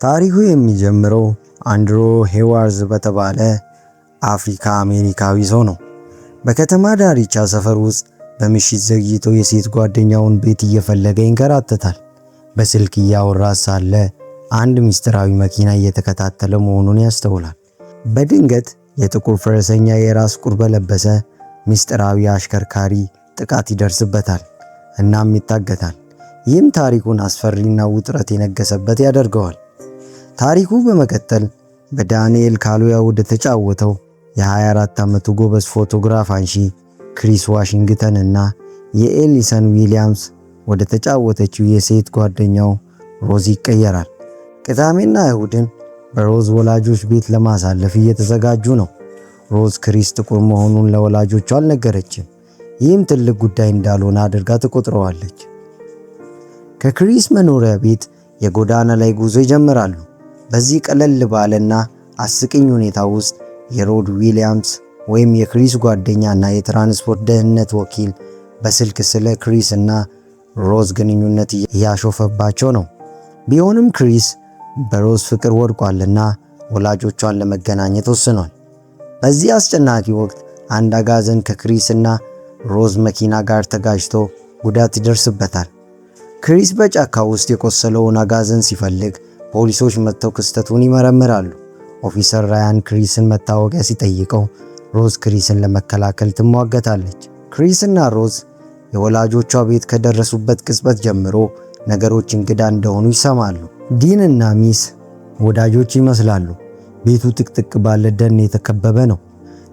ታሪኩ የሚጀምረው አንድሮ ሄዋርዝ በተባለ አፍሪካ አሜሪካዊ ሰው ነው። በከተማ ዳርቻ ሰፈር ውስጥ በምሽት ዘግይቶ የሴት ጓደኛውን ቤት እየፈለገ ይንከራተታል። በስልክ እያወራ ሳለ አንድ ምስጢራዊ መኪና እየተከታተለ መሆኑን ያስተውላል። በድንገት የጥቁር ፈረሰኛ የራስ ቁር በለበሰ ምስጢራዊ አሽከርካሪ ጥቃት ይደርስበታል እናም ይታገታል። ይህም ታሪኩን አስፈሪና ውጥረት የነገሰበት ያደርገዋል። ታሪኩ በመቀጠል በዳንኤል ካሉያ ወደ ተጫወተው የ24 ዓመቱ ጎበዝ ፎቶግራፍ አንሺ ክሪስ ዋሽንግተን እና የኤሊሰን ዊሊያምስ ወደ ተጫወተችው የሴት ጓደኛው ሮዝ ይቀየራል። ቅዳሜና እሁድን በሮዝ ወላጆች ቤት ለማሳለፍ እየተዘጋጁ ነው። ሮዝ ክሪስ ጥቁር መሆኑን ለወላጆቿ አልነገረችም። ይህም ትልቅ ጉዳይ እንዳልሆነ አድርጋ ትቆጥረዋለች። ከክሪስ መኖሪያ ቤት የጎዳና ላይ ጉዞ ይጀምራሉ። በዚህ ቀለል ባለና አስቂኝ ሁኔታ ውስጥ የሮድ ዊሊያምስ ወይም የክሪስ ጓደኛና የትራንስፖርት ደህንነት ወኪል በስልክ ስለ ክሪስ እና ሮዝ ግንኙነት እያሾፈባቸው ነው። ቢሆንም ክሪስ በሮዝ ፍቅር ወድቋልና ወላጆቿን ለመገናኘት ወስኗል። በዚህ አስጨናቂ ወቅት አንድ አጋዘን ከክሪስ እና ሮዝ መኪና ጋር ተጋጅቶ ጉዳት ይደርስበታል። ክሪስ በጫካ ውስጥ የቆሰለውን አጋዘን ሲፈልግ ፖሊሶች መጥተው ክስተቱን ይመረምራሉ። ኦፊሰር ራያን ክሪስን መታወቂያ ሲጠይቀው ሮዝ ክሪስን ለመከላከል ትሟገታለች። ክሪስ እና ሮዝ የወላጆቿ ቤት ከደረሱበት ቅጽበት ጀምሮ ነገሮች እንግዳ እንደሆኑ ይሰማሉ። ዲን እና ሚስ ወዳጆች ይመስላሉ። ቤቱ ጥቅጥቅ ባለ ደን የተከበበ ነው።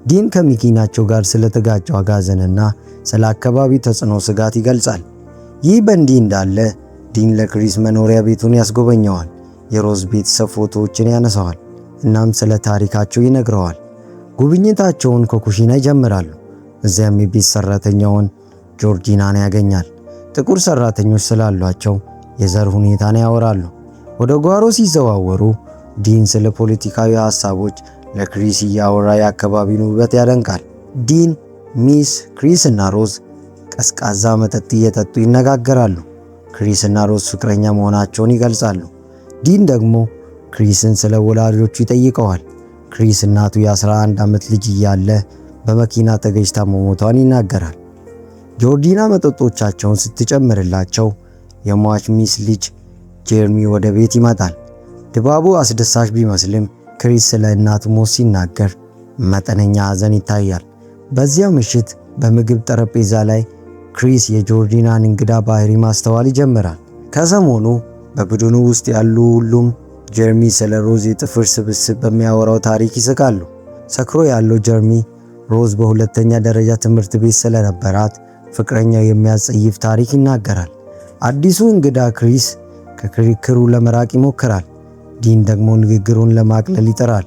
ዲን ከመኪናቸው ጋር ስለተጋጨው አጋዘንና ስለ አካባቢ ተጽዕኖ ስጋት ይገልጻል። ይህ በእንዲህ እንዳለ ዲን ለክሪስ መኖሪያ ቤቱን ያስጎበኘዋል። የሮዝ ቤተሰብ ፎቶዎችን ያነሳዋል እናም ስለ ታሪካቸው ይነግረዋል። ጉብኝታቸውን ከኩሽና ይጀምራሉ። እዚያም የቤት ሰራተኛውን ጆርጂናን ያገኛል። ጥቁር ሰራተኞች ስላሏቸው የዘር ሁኔታን ያወራሉ። ወደ ጓሮ ሲዘዋወሩ ዲን ስለ ፖለቲካዊ ሐሳቦች ለክሪስ እያወራ የአካባቢውን ውበት ያደንቃል። ዲን፣ ሚስ፣ ክሪስ እና ሮዝ ቀዝቃዛ መጠጥ እየጠጡ ይነጋገራሉ። ክሪስ እና ሮዝ ፍቅረኛ መሆናቸውን ይገልጻሉ። ዲን ደግሞ ክሪስን ስለ ወላጆቹ ይጠይቀዋል። ክሪስ እናቱ የ11 ዓመት ልጅ እያለ በመኪና ተገጭታ መሞቷን ይናገራል። ጆርጂና መጠጦቻቸውን ስትጨምርላቸው የሟች ሚስ ልጅ ጄርሚ ወደ ቤት ይመጣል። ድባቡ አስደሳች ቢመስልም ክሪስ ስለ እናቱ ሞት ሲናገር መጠነኛ ሐዘን ይታያል። በዚያ ምሽት በምግብ ጠረጴዛ ላይ ክሪስ የጆርጂናን እንግዳ ባህሪ ማስተዋል ይጀምራል። ከሰሞኑ በቡድኑ ውስጥ ያሉ ሁሉም ጀርሚ ስለ ሮዝ የጥፍር ስብስብ በሚያወራው ታሪክ ይስቃሉ። ሰክሮ ያለው ጀርሚ ሮዝ በሁለተኛ ደረጃ ትምህርት ቤት ስለነበራት ፍቅረኛው የሚያጸይፍ ታሪክ ይናገራል። አዲሱ እንግዳ ክሪስ ከክርክሩ ለመራቅ ይሞክራል። ዲን ደግሞ ንግግሩን ለማቅለል ይጥራል።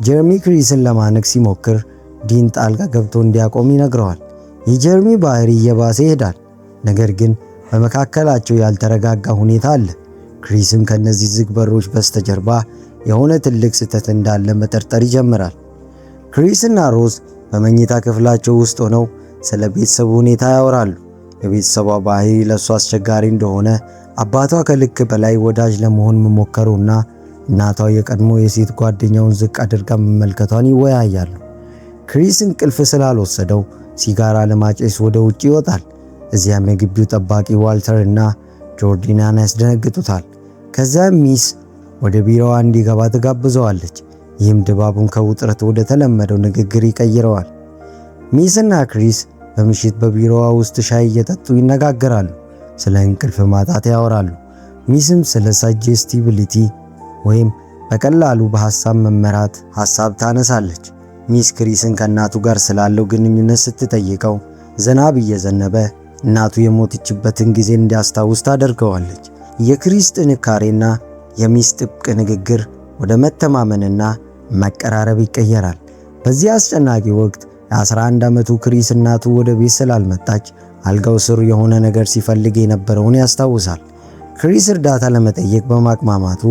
ጀርሚ ክሪስን ለማነቅ ሲሞክር ዲን ጣልቃ ገብቶ እንዲያቆም ይነግረዋል። የጀርሚ ባህሪ እየባሰ ይሄዳል። ነገር ግን በመካከላቸው ያልተረጋጋ ሁኔታ አለ። ክሪስም ከነዚህ ዝግ በሮች በስተጀርባ የሆነ ትልቅ ስህተት እንዳለ መጠርጠር ይጀምራል። ክሪስ እና ሮዝ በመኝታ ክፍላቸው ውስጥ ሆነው ስለ ቤተሰቡ ሁኔታ ያወራሉ። የቤተሰቧ ባህሪ ለሷ አስቸጋሪ እንደሆነ፣ አባቷ ከልክ በላይ ወዳጅ ለመሆን መሞከሩና እናቷ የቀድሞ የሴት ጓደኛውን ዝቅ አድርጋ መመልከቷን ይወያያሉ። ክሪስ እንቅልፍ ስላልወሰደው ሲጋራ ለማጨስ ወደ ውጭ ይወጣል። እዚያም የግቢው ጠባቂ ዋልተር እና ጆርጂናን ያስደነግጡታል። ከዚያም ሚስ ወደ ቢሮዋ እንዲገባ ትጋብዘዋለች። ይህም ድባቡን ከውጥረት ወደ ተለመደው ንግግር ይቀይረዋል። ሚስ እና ክሪስ በምሽት በቢሮዋ ውስጥ ሻይ እየጠጡ ይነጋገራሉ። ስለ እንቅልፍ ማጣት ያወራሉ። ሚስም ስለ ሳጀስቲቢሊቲ ወይም በቀላሉ በሐሳብ መመራት ሐሳብ ታነሳለች። ሚስ ክሪስን ከእናቱ ጋር ስላለው ግንኙነት ስትጠይቀው ዝናብ እየዘነበ እናቱ የሞተችበትን ጊዜ እንዲያስታውስ ታደርገዋለች። የክሪስ ጥንካሬና የሚስ ጥብቅ ንግግር ወደ መተማመንና መቀራረብ ይቀየራል። በዚህ አስጨናቂ ወቅት የ11 ዓመቱ ክሪስ እናቱ ወደ ቤት ስላልመጣች አልጋው ስር የሆነ ነገር ሲፈልግ የነበረውን ያስታውሳል። ክሪስ እርዳታ ለመጠየቅ በማቅማማቱ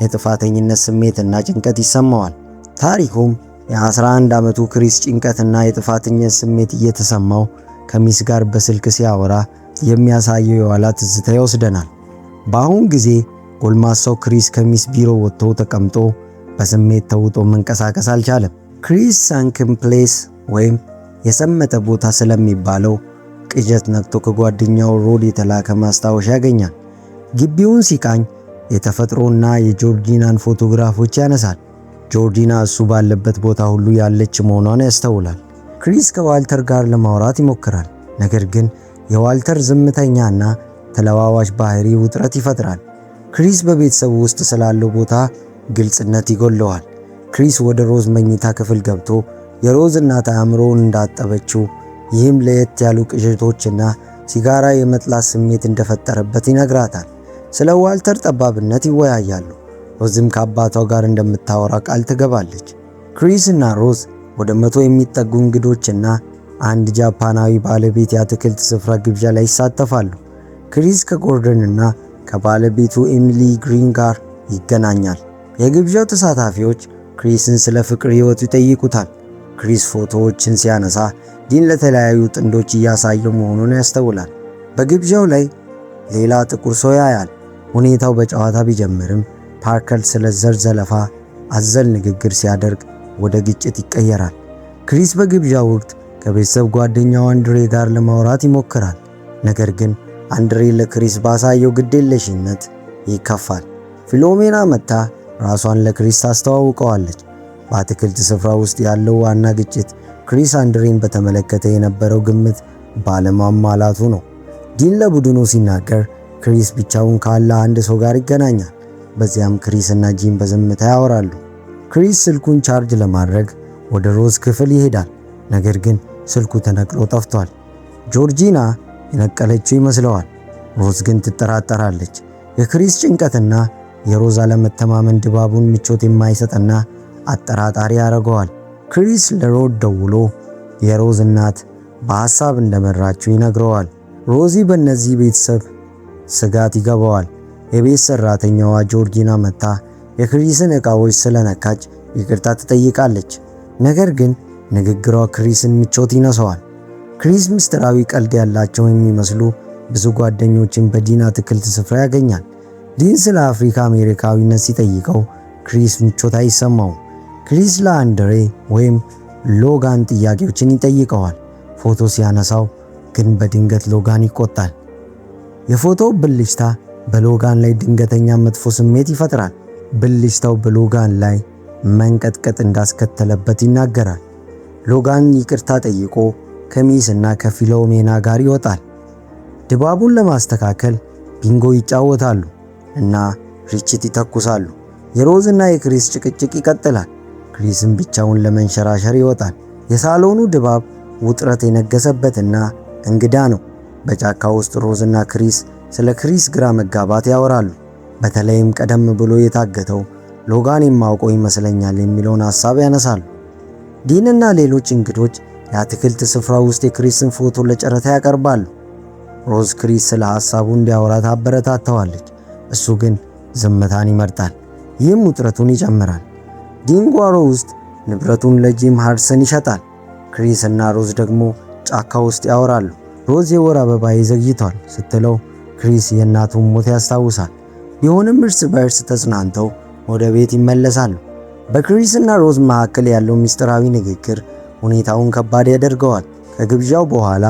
የጥፋተኝነት ስሜትና ጭንቀት ይሰማዋል። ታሪኩም የ11 ዓመቱ ክሪስ ጭንቀትና የጥፋተኝነት ስሜት እየተሰማው ከሚስ ጋር በስልክ ሲያወራ የሚያሳየው የኋላ ትዝታ ይወስደናል። በአሁን ጊዜ ጎልማሳው ክሪስ ከሚስ ቢሮ ወጥቶ ተቀምጦ በስሜት ተውጦ መንቀሳቀስ አልቻለም። ክሪስ ሳንክን ፕሌስ ወይም የሰመጠ ቦታ ስለሚባለው ቅዠት ነቅቶ ከጓደኛው ሮድ የተላከ ማስታወሻ ያገኛል። ግቢውን ሲቃኝ የተፈጥሮና የጆርጂናን ፎቶግራፎች ያነሳል። ጆርጂና እሱ ባለበት ቦታ ሁሉ ያለች መሆኗን ያስተውላል። ክሪስ ከዋልተር ጋር ለማውራት ይሞክራል። ነገር ግን የዋልተር ዝምተኛና ተለዋዋጭ ባህሪ ውጥረት ይፈጥራል። ክሪስ በቤተሰቡ ውስጥ ስላለው ቦታ ግልጽነት ይጎለዋል። ክሪስ ወደ ሮዝ መኝታ ክፍል ገብቶ የሮዝ እናት አእምሮውን እንዳጠበችው፣ ይህም ለየት ያሉ ቅዠቶችና ሲጋራ የመጥላት ስሜት እንደፈጠረበት ይነግራታል። ስለ ዋልተር ጠባብነት ይወያያሉ። ሮዝም ከአባቷ ጋር እንደምታወራ ቃል ትገባለች። ክሪስ እና ሮዝ ወደ 100 የሚጠጉ እንግዶችና አንድ ጃፓናዊ ባለቤት የአትክልት ስፍራ ግብዣ ላይ ይሳተፋሉ። ክሪስ ከጎርደን እና ከባለቤቱ ኤሚሊ ግሪን ጋር ይገናኛል። የግብዣው ተሳታፊዎች ክሪስን ስለ ፍቅር ሕይወቱ ይጠይቁታል። ክሪስ ፎቶዎችን ሲያነሳ ዲን ለተለያዩ ጥንዶች እያሳየው መሆኑን ያስተውላል። በግብዣው ላይ ሌላ ጥቁር ሰው ያያል። ሁኔታው በጨዋታ ቢጀምርም ፓርከር ስለ ዘር ዘለፋ አዘል ንግግር ሲያደርግ ወደ ግጭት ይቀየራል። ክሪስ በግብዣው ወቅት ከቤተሰብ ጓደኛው አንድሬ ጋር ለማውራት ይሞክራል። ነገር ግን አንድሬ ለክሪስ ባሳየው ግዴለሽነት ይከፋል። ፊሎሜና መጥታ ራሷን ለክሪስ ታስተዋውቀዋለች። በአትክልት ስፍራ ውስጥ ያለው ዋና ግጭት ክሪስ አንድሬን በተመለከተ የነበረው ግምት ባለማሟላቱ ነው። ዲን ለቡድኑ ሲናገር ክሪስ ብቻውን ካለ አንድ ሰው ጋር ይገናኛል። በዚያም ክሪስ እና ጂን በዝምታ ያወራሉ። ክሪስ ስልኩን ቻርጅ ለማድረግ ወደ ሮዝ ክፍል ይሄዳል። ነገር ግን ስልኩ ተነቅሎ ጠፍቷል። ጆርጂና የነቀለችው ይመስለዋል። ሮዝ ግን ትጠራጠራለች። የክሪስ ጭንቀትና የሮዝ አለመተማመን ድባቡን ምቾት የማይሰጥና አጠራጣሪ ያደርገዋል። ክሪስ ለሮድ ደውሎ የሮዝ እናት በሐሳብ እንደመራችው ይነግረዋል። ሮዚ በእነዚህ ቤተሰብ ስጋት ይገባዋል። የቤት ሰራተኛዋ ጆርጂና መታ የክሪስን ዕቃዎች ስለነካች ይቅርታ ትጠይቃለች። ነገር ግን ንግግሯ ክሪስን ምቾት ይነሳዋል። ክሪስ ምስጢራዊ ቀልድ ያላቸው የሚመስሉ ብዙ ጓደኞችን በዲን አትክልት ስፍራ ያገኛል። ዲን ስለ አፍሪካ አሜሪካዊነት ሲጠይቀው ክሪስ ምቾት አይሰማውም። ክሪስ ለአንድሬ ወይም ሎጋን ጥያቄዎችን ይጠይቀዋል። ፎቶ ሲያነሳው ግን በድንገት ሎጋን ይቆጣል። የፎቶው ብልጭታ በሎጋን ላይ ድንገተኛ መጥፎ ስሜት ይፈጥራል። ብልጭታው በሎጋን ላይ መንቀጥቀጥ እንዳስከተለበት ይናገራል። ሎጋን ይቅርታ ጠይቆ ከሚስ እና ከፊሎሜና ጋር ይወጣል። ድባቡን ለማስተካከል ቢንጎ ይጫወታሉ እና ርችት ይተኩሳሉ። የሮዝ እና የክሪስ ጭቅጭቅ ይቀጥላል። ክሪስም ብቻውን ለመንሸራሸር ይወጣል። የሳሎኑ ድባብ ውጥረት የነገሰበትና እንግዳ ነው። በጫካ ውስጥ ሮዝ እና ክሪስ ስለ ክሪስ ግራ መጋባት ያወራሉ። በተለይም ቀደም ብሎ የታገተው ሎጋን የማውቀው ይመስለኛል የሚለውን ሐሳብ ያነሳሉ። ዲን እና ሌሎች እንግዶች የአትክልት ስፍራ ውስጥ የክሪስን ፎቶ ለጨረታ ያቀርባሉ። ሮዝ ክሪስ ስለ ሐሳቡ እንዲያወራ ታበረታተዋለች። እሱ ግን ዝምታን ይመርጣል። ይህም ውጥረቱን ይጨምራል። ዲን ጓሮ ውስጥ ንብረቱን ለጂም ሃድሰን ይሸጣል። ክሪስ እና ሮዝ ደግሞ ጫካ ውስጥ ያወራሉ። ሮዝ የወር አበባ ዘግይቷል ስትለው ክሪስ የእናቱን ሞት ያስታውሳል። ቢሆንም እርስ በእርስ ተጽናንተው ወደ ቤት ይመለሳሉ። በክሪስ እና ሮዝ መካከል ያለው ምስጢራዊ ንግግር ሁኔታውን ከባድ ያደርገዋል። ከግብዣው በኋላ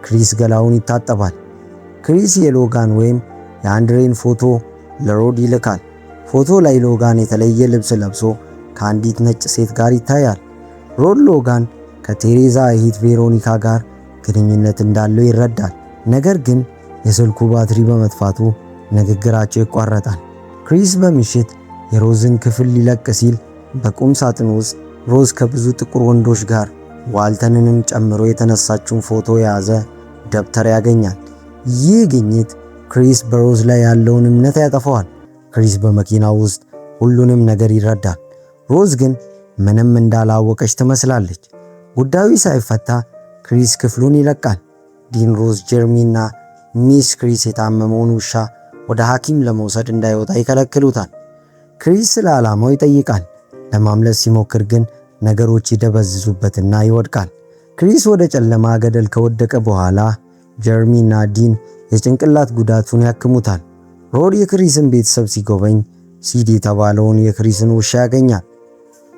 ክሪስ ገላውን ይታጠባል። ክሪስ የሎጋን ወይም የአንድሬን ፎቶ ለሮድ ይልካል። ፎቶ ላይ ሎጋን የተለየ ልብስ ለብሶ ከአንዲት ነጭ ሴት ጋር ይታያል። ሮድ ሎጋን ከቴሬዛ እህት ቬሮኒካ ጋር ግንኙነት እንዳለው ይረዳል። ነገር ግን የስልኩ ባትሪ በመጥፋቱ ንግግራቸው ይቋረጣል። ክሪስ በምሽት የሮዝን ክፍል ሊለቅ ሲል በቁም ሳጥን ውስጥ ሮዝ ከብዙ ጥቁር ወንዶች ጋር ዋልተንንም ጨምሮ የተነሳችውን ፎቶ የያዘ ደብተር ያገኛል። ይህ ግኝት ክሪስ በሮዝ ላይ ያለውን እምነት ያጠፋዋል። ክሪስ በመኪናው ውስጥ ሁሉንም ነገር ይረዳል። ሮዝ ግን ምንም እንዳላወቀች ትመስላለች። ጉዳዩ ሳይፈታ ክሪስ ክፍሉን ይለቃል። ዲን ሮዝ፣ ጀርሚ እና ሚስ ክሪስ የታመመውን ውሻ ወደ ሐኪም ለመውሰድ እንዳይወጣ ይከለክሉታል። ክሪስ ስለ ዓላማው ይጠይቃል። ለማምለጥ ሲሞክር ግን ነገሮች ይደበዝዙበትና ይወድቃል። ክሪስ ወደ ጨለማ ገደል ከወደቀ በኋላ ጀርሚ እና ዲን የጭንቅላት ጉዳቱን ያክሙታል። ሮድ የክሪስን ቤተሰብ ሲጎበኝ ሲድ የተባለውን የክሪስን ውሻ ያገኛል።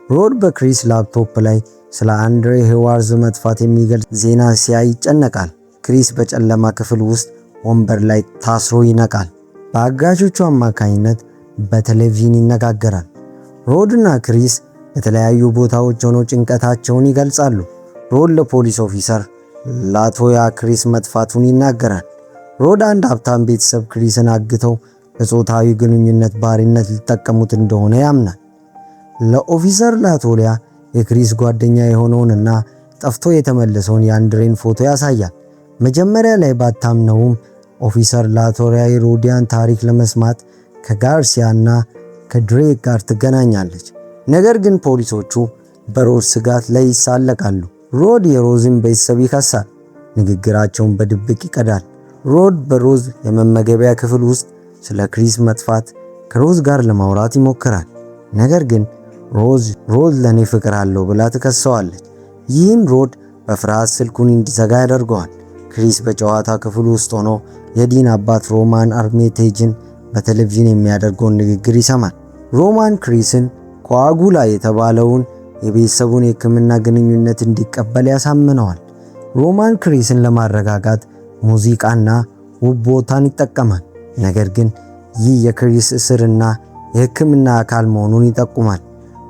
ሮድ በክሪስ ላፕቶፕ ላይ ስለ አንድሬ ሄዋርዝ መጥፋት የሚገልጽ ዜና ሲያይ ይጨነቃል። ክሪስ በጨለማ ክፍል ውስጥ ወንበር ላይ ታስሮ ይነቃል። በአጋቾቹ አማካኝነት በቴሌቪዥን ይነጋገራል። ሮድና ክሪስ በተለያዩ ቦታዎች ሆነው ጭንቀታቸውን ይገልጻሉ። ሮድ ለፖሊስ ኦፊሰር ላቶያ ክሪስ መጥፋቱን ይናገራል። ሮድ አንድ ሀብታም ቤተሰብ ክሪስን አግተው ለጾታዊ ግንኙነት ባሪነት ሊጠቀሙት እንደሆነ ያምናል። ለኦፊሰር ላቶሊያ የክሪስ ጓደኛ የሆነውንና ጠፍቶ የተመለሰውን የአንድሬን ፎቶ ያሳያል። መጀመሪያ ላይ ባታምነውም ኦፊሰር ላቶሊያ የሮዲያን ታሪክ ለመስማት ከጋርሲያና ከድሬክ ጋር ትገናኛለች። ነገር ግን ፖሊሶቹ በሮድ ስጋት ላይ ይሳለቃሉ። ሮድ የሮዝን ቤተሰብ ይከሳል። ንግግራቸውን በድብቅ ይቀዳል። ሮድ በሮዝ የመመገቢያ ክፍል ውስጥ ስለ ክሪስ መጥፋት ከሮዝ ጋር ለማውራት ይሞክራል። ነገር ግን ሮዝ ለኔ ፍቅር አለው ብላ ትከሰዋለች። ይህም ሮድ በፍርሃት ስልኩን እንዲዘጋ ያደርገዋል። ክሪስ በጨዋታ ክፍል ውስጥ ሆኖ የዲን አባት ሮማን አርሜቴጅን በቴሌቪዥን የሚያደርገውን ንግግር ይሰማል። ሮማን ክሪስን ኮአጉላ የተባለውን የቤተሰቡን የሕክምና ግንኙነት እንዲቀበል ያሳምነዋል። ሮማን ክሪስን ለማረጋጋት ሙዚቃና ውብ ቦታን ይጠቀማል። ነገር ግን ይህ የክሪስ እስርና የሕክምና አካል መሆኑን ይጠቁማል።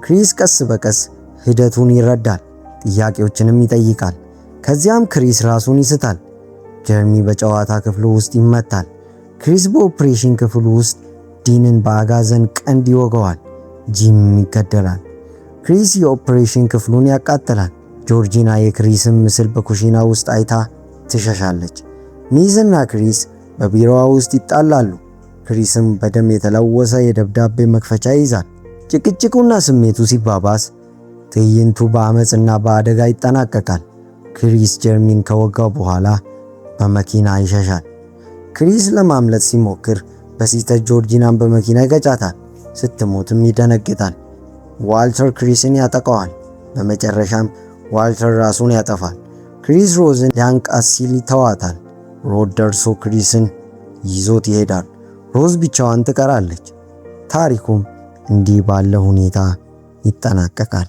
ክሪስ ቀስ በቀስ ሂደቱን ይረዳል፣ ጥያቄዎችንም ይጠይቃል። ከዚያም ክሪስ ራሱን ይስታል። ጀርሚ በጨዋታ ክፍሉ ውስጥ ይመታል። ክሪስ በኦፕሬሽን ክፍሉ ውስጥ ዲንን በአጋዘን ቀንድ ይወገዋል። ጂም ይገደላል። ክሪስ የኦፕሬሽን ክፍሉን ያቃጥላል። ጆርጂና የክሪስን ምስል በኩሽና ውስጥ አይታ ትሸሻለች። ሚዝና ክሪስ በቢሮዋ ውስጥ ይጣላሉ። ክሪስም በደም የተለወሰ የደብዳቤ መክፈቻ ይይዛል። ጭቅጭቁና ስሜቱ ሲባባስ ትዕይንቱ በአመፅና በአደጋ ይጠናቀቃል። ክሪስ ጀርሚን ከወጋው በኋላ በመኪና ይሸሻል። ክሪስ ለማምለጥ ሲሞክር በስህተት ጆርጂናን በመኪና ይገጫታል። ስትሞትም ይደነግጣል። ዋልተር ክሪስን ያጠቃዋል። በመጨረሻም ዋልተር ራሱን ያጠፋል። ክሪስ ሮዝን ሊያንቃት ሲል ይተዋታል። ሮድ ደርሶ ክሪስን ይዞት ይሄዳል። ሮዝ ብቻዋን ትቀራለች። ታሪኩም እንዲህ ባለ ሁኔታ ይጠናቀቃል።